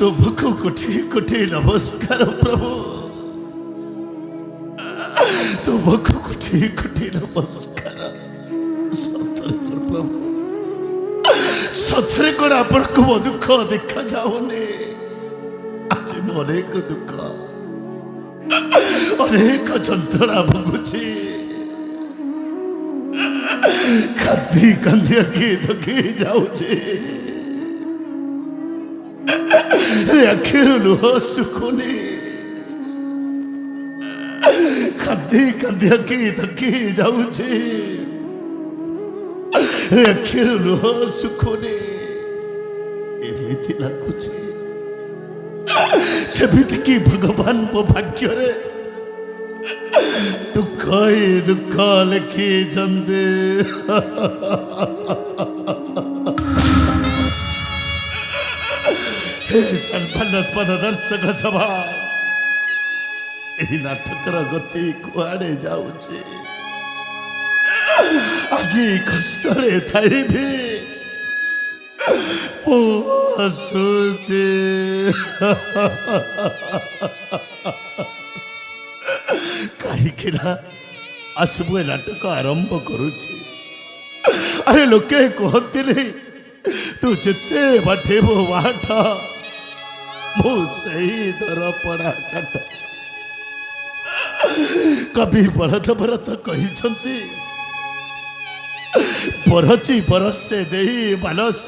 तुमको कोटि कोटि नमस्कार प्रभु, तुमको कोटि कोटि नमस्कार। सतरे प्रभु, सतरे को आपण को मो दुख देखा जाऊनी। आज अनेक दुख अनेक जंत्रणा भोगुची, कांदी कांदी अगी थकी जाऊची, आखिर लुह सुखुनी, कांदी कांदी अगी थकी जाऊची, आखिर लुह सुखुनी। एमिति लागुची जेमिति कि भगवान मो भाग्य रे दुख ही दुख लिखी चंदे। हे सम्मानास्पद दर्शक सभा, यही नाटकर गति कुआड़े जाऊची। आज कष्ट रे थाई भी ओ हसुची। कहीं आज मुझे नाटक आरंभ करुची। अरे लोके कहती नहीं तू जिते बाटेबो बाट मु सही दर पड़ा काट। कभी भरत भरत कही बरची बरसे दे मानस,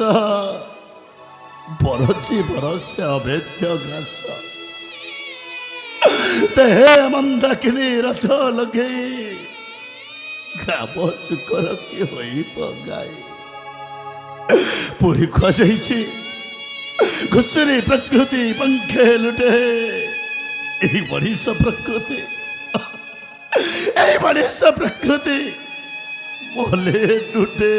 बरची बरसे अभेद्य ग्रास। तेहे मंदाकिनी रथ लगे ग्राम सुकर की होई पगाई। पुरी खुआई घुसुरी प्रकृति पंखे लुटे, यही बड़ी स प्रकृति, यही बड़ी स प्रकृति बोले टूटे।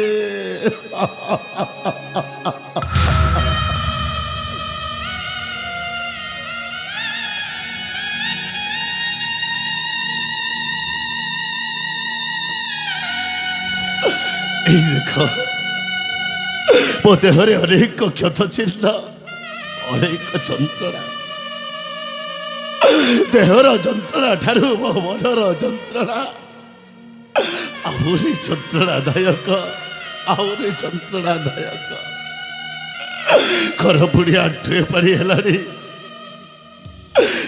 देखो मो देहरे अनेक क्षत चिन्ह, अनेक जंत्रणा, देहर जंत्रणा ठारू मो मनर जंत्रणा आहरी जंत्रणादायक, आहरी जंत्रणादायक। घर बुढ़ी आठुए पाड़ी है,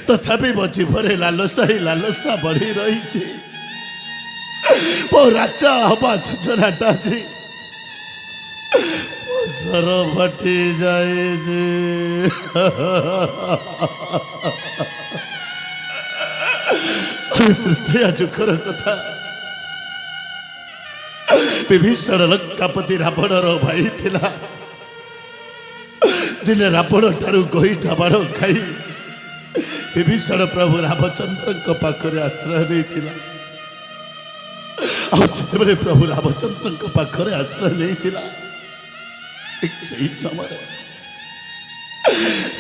तथापि मो जीवन लालसा ही लालसा बढ़ी रही। मो राजा हवा छचराटा जी सर फटी जाए जे। तृतीया जुखर कथा, विभीषण लंकापति रावणर भाई थिला। दिने रावण ठारू गोईठा बाण खाई विभीषण प्रभु रामचंद्र पाखरे आश्रय नहीं। आते प्रभु रामचंद्र पाखरे आश्रय नहीं, समय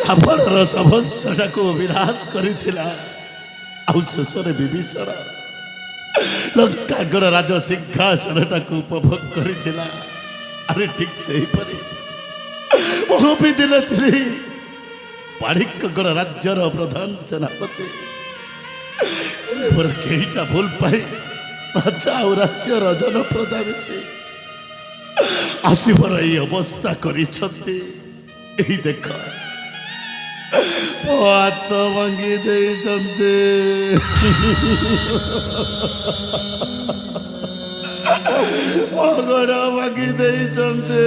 रावणर समस्या को विनाश करिथिला। शेषे विभीषण लंकागढ़ राज सिंहासन टाक उपभोग करिथिला। अरे ठीक से ही परी भी दिल थी ପାଣିକଗଡ଼ ରାଜ୍ୟର ପ୍ରଧାନ ସେନାପତି ମୋର କେଇଟା ଭୁଲ ପାଇଁ ରାଜା ଆଉ ରାଜ୍ୟର ଜନପ୍ରଜା ମିଶି ଆଜି ମୋର ଏଇ ଅବସ୍ଥା କରିଛନ୍ତି। ଏଇ ଦେଖ ମୋ ହାତ ଭାଙ୍ଗି ଦେଇଛନ୍ତି, ମୋ ଗୋଡ଼ ଭାଙ୍ଗି ଦେଇଛନ୍ତି।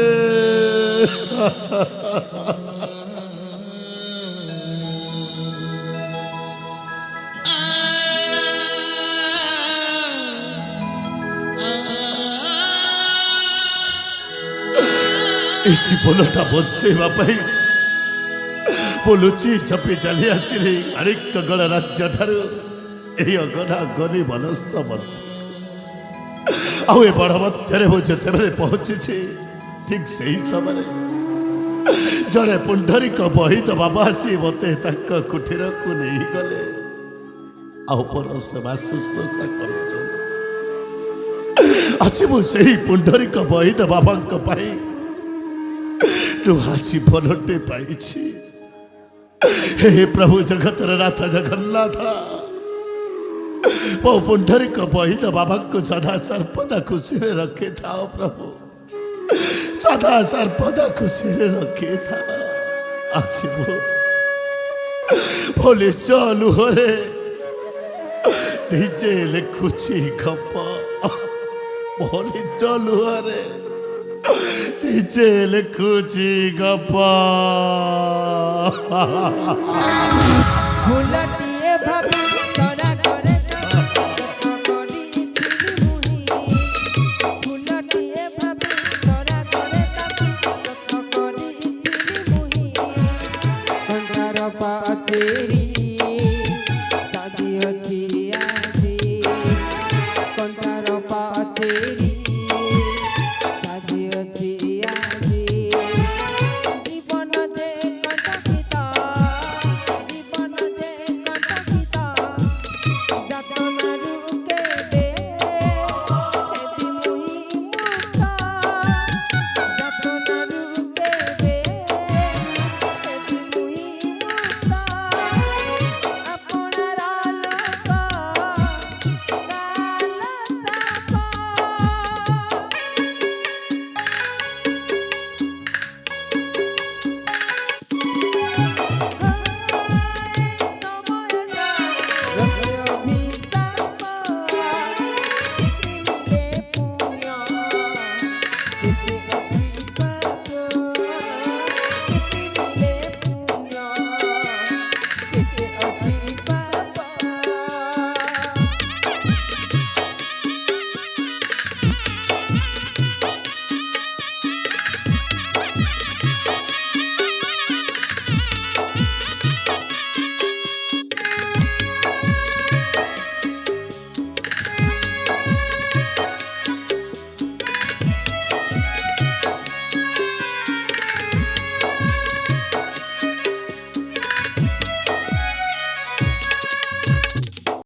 এই জীবনটা বঞ্চাইবা পাই ବୋଲୁଛି ଚପି ଚାଲି ଆସିଲି ମାଣିକଗଡ଼ ରାଜ୍ୟ ଠାରୁ ଏହି ଅଗଣା ଅଗନି ବନସ୍ତ ମଧ୍ୟ। ଆଉ ଏ ବଡ଼ ମଧ୍ୟରେ ମୁଁ ଯେତେବେଳେ ପହଞ୍ଚିଛି ଠିକ୍ ସେହି ସମୟରେ ଜଣେ ପୁଣ୍ଡରୀକ ବହିତ ବାବା ଆସି ମୋତେ ତାଙ୍କ କୁଟୀରକୁ ନେଇଗଲେ ଆଉ ମୋର ସେବା ଶୁଶ୍ରୂଷା କରୁଛନ୍ତି। ଆଜି ମୁଁ ସେହି ପୁଣ୍ଡରୀକ ବହିତ ବାବାଙ୍କ ପାଇଁ ନୂଆ ଜୀବନଟେ ପାଇଛି। हे प्रभु जगतर नाथ जगन्नाथ मो पुंडरीक बहित बाबा को सदा सर्वदा खुशी रखे था प्रभु, सदा सर्वदा खुशी रखे था। आज वो निश्चय लुहरे निजे लिखुची गप, वो निश्चय लुहरे निजे लिखुची गप। फुलटिए भाभी तोरा करे फुलटिए भाभी तोरा करे करी मुही कंठार पाचेरी